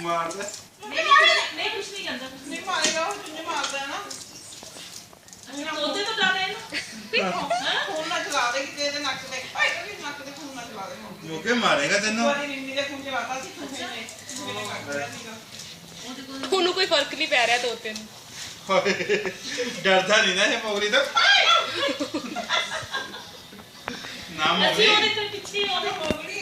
ਮਾਰਦਾ ਨਹੀਂ ਕੁਛ ਨਹੀਂ ਕਰਦਾ ਨਹੀਂ ਮਾਰੇਗਾ ਉਹ ਜਿੰਨੇ ਮਾਰਦਾ ਹੈ ਨਾ ਉਹਦੇ ਤੋਂ ਡਰ ਇਹਨੂੰ ਖੂਨ ਨਾ ਚਲਾ ਦੇ ਕਿਤੇ ਇਹਦੇ ਨੱਕ ਤੇ ਓਏ ਇਹਦੇ ਨੱਕ ਤੇ ਖੂਨ ਨਾ ਚਲਾ ਦੇ ਮੋਕੇ ਮਾਰੇਗਾ ਤੈਨੂੰ ਵਾਰੀ ਨਿੰਮੀ ਦੇ ਖੂਨ ਚਲਾਤਾ ਸੀ ਖੂਨ ਨੇ ਮੇਰੇ ਕੱਟ ਲਿਆ ਸੀਗਾ ਉਹਨੂੰ ਕੋਈ ਫਰਕ ਨਹੀਂ ਪੈ ਰਿਹਾ ਤੋਤੇ ਨੂੰ ਡਰਦਾ ਨਹੀਂ ਨਾ ਇਹ ਮੋਗਲੀ ਤਾਂ ਨਾ ਅਸੀਂ ਮੋਗਲੀ ਉਹਦੇ ਤੋਂ ਪਿੱਛੇ ਉਹਦੇ ਮੋਗਲੀ